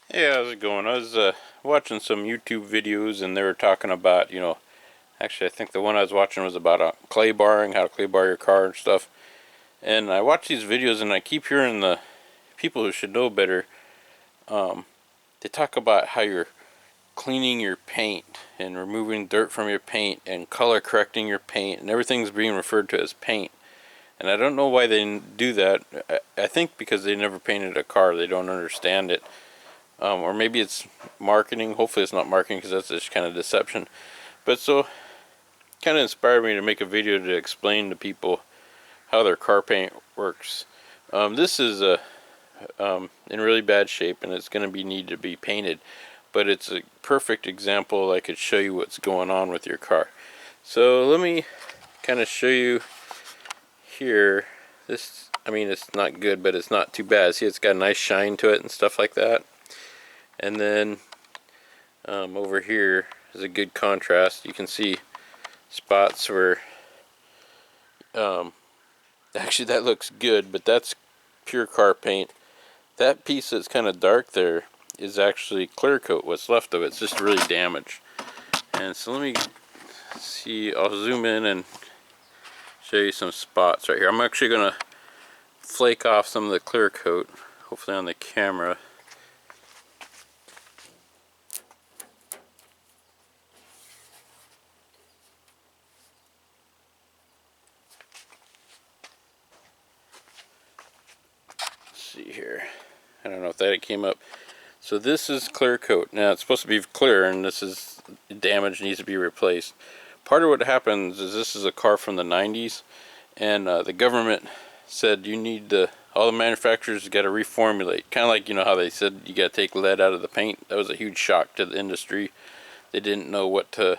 Hey, how's it going? I was watching some YouTube videos and they were talking about, actually I think the one I was watching was about clay barring, how to clay bar your car and stuff. And I watch these videos and I keep hearing the people who should know better, they talk about how you're cleaning your paint and removing dirt from your paint and color correcting your paint and everything's being referred to as paint. And I don't know why they do that. I think because they never painted a car, they don't understand it. Or maybe it's marketing. Hopefully it's not marketing because that's just kind of deception. But so, kind of inspired me to make a video to explain to people how their car paint works. This is in really bad shape and it's going to need to be painted. But it's a perfect example. I could show you what's going on with your car. So let me kind of show you here. This, I mean, it's not good, but it's not too bad. See, it's got a nice shine to it and stuff like that. And then over here is a good contrast. You can see spots where actually that looks good, but that's pure car paint. That piece that's kind of dark there is actually clear coat. What's left of it's just really damaged. And so let me see, I'll zoom in and show you some spots right here. I'm actually gonna flake off some of the clear coat, hopefully on the camera. See here, I don't know if that came up. So this is clear coat. Now it's supposed to be clear and this is damaged, needs to be replaced. Part of what happens is this is a car from the 90s and the government said you need to, all the manufacturers got to reformulate. Kind of like, you know how they said you got to take lead out of the paint. That was a huge shock to the industry. They didn't know what to,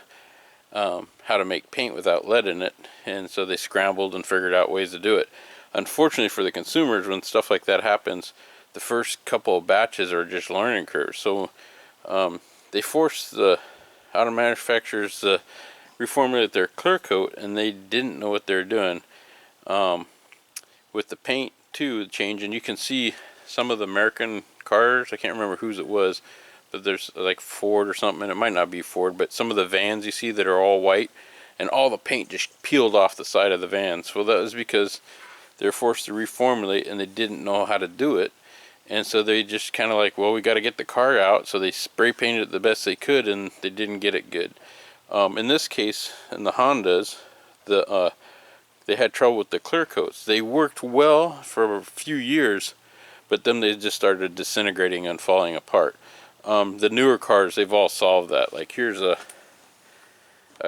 how to make paint without lead in it, and so they scrambled and figured out ways to do it. Unfortunately for the consumers, when stuff like that happens, the first couple of batches are just learning curves. So they forced the auto manufacturers to reformulate their clear coat, and they didn't know what they were doing. With the paint too changing, you can see some of the American cars, I can't remember whose it was, but there's like Ford or something, and it might not be Ford, but some of the vans you see that are all white, and all the paint just peeled off the side of the vans. Well, that was because they're forced to reformulate and they didn't know how to do it. And so they just kind of like, well, we got to get the car out. So they spray painted it the best they could and they didn't get it good. In this case, in the Hondas, they had trouble with the clear coats. They worked well for a few years, but then they just started disintegrating and falling apart. The newer cars, they've all solved that. Like here's a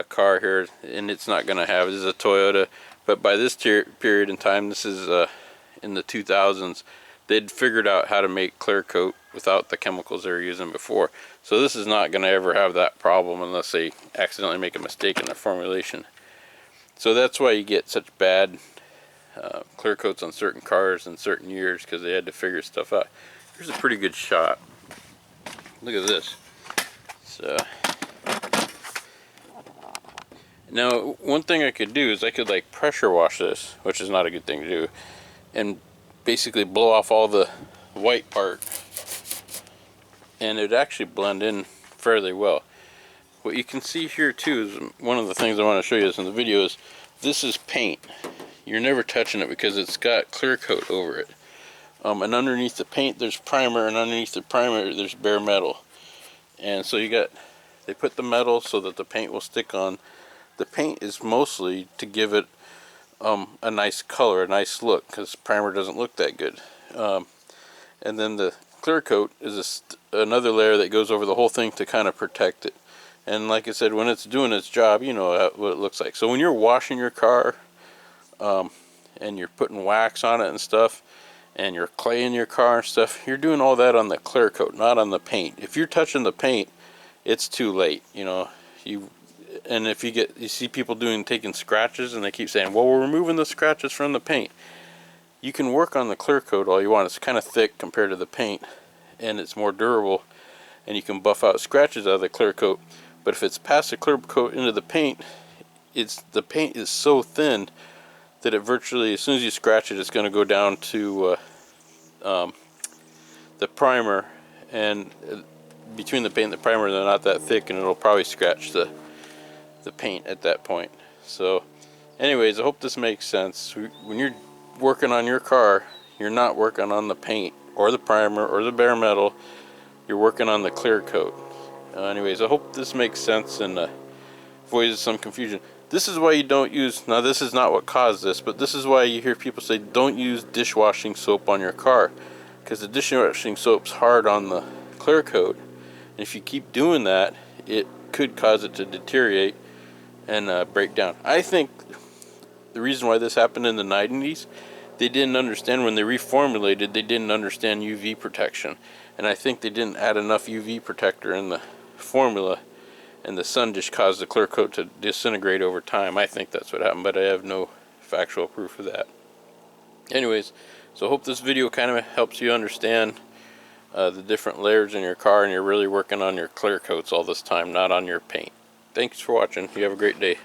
car here, and it's not going to have, this is a Toyota, but by this period in time, this is in the 2000s, they'd figured out how to make clear coat without the chemicals they were using before. So this is not going to ever have that problem unless they accidentally make a mistake in their formulation. So that's why you get such bad clear coats on certain cars in certain years, because they had to figure stuff out. Here's a pretty good shot. Look at this. So now one thing I could do is I could like pressure wash this, which is not a good thing to do, and basically blow off all the white part, and it'd actually blend in fairly well. What you can see here too is one of the things I want to show you in the video is this is paint. You're never touching it because it's got clear coat over it. And underneath the paint there's primer, and underneath the primer there's bare metal. And so they put the metal so that the paint will stick on. The paint is mostly to give it a nice color, a nice look, because primer doesn't look that good. And then the clear coat is another layer that goes over the whole thing to kind of protect it. And like I said, when it's doing its job, you know what it looks like. So when you're washing your car and you're putting wax on it and stuff, and you're claying your car and stuff, you're doing all that on the clear coat, not on the paint. If you're touching the paint, it's too late. You know, and if you see people taking scratches, and they keep saying, well, we're removing the scratches from the paint. You can work on the clear coat all you want. It's kind of thick compared to the paint, and it's more durable, and you can buff out scratches out of the clear coat. But if it's past the clear coat into the paint, the paint is so thin that it virtually, as soon as you scratch it, it's going to go down to the primer, and between the paint and the primer, they're not that thick, and it'll probably scratch the paint at that point. So anyways, I hope this makes sense. When you're working on your car, you're not working on the paint or the primer or the bare metal. You're working on the clear coat. Anyways, I hope this makes sense and avoids some confusion. This is why you don't use, now this is not what caused this, but this is why you hear people say don't use dishwashing soap on your car, because the dishwashing soap's hard on the clear coat, and if you keep doing that, it could cause it to deteriorate and break down. I think the reason why this happened in the 90s, they didn't understand when they reformulated, they didn't understand UV protection, and I think they didn't add enough UV protector in the formula, and the sun just caused the clear coat to disintegrate over time. I think that's what happened, but I have no factual proof of that. Anyways, so I hope this video kind of helps you understand the different layers in your car, and you're really working on your clear coats all this time, not on your paint. Thanks for watching. You have a great day.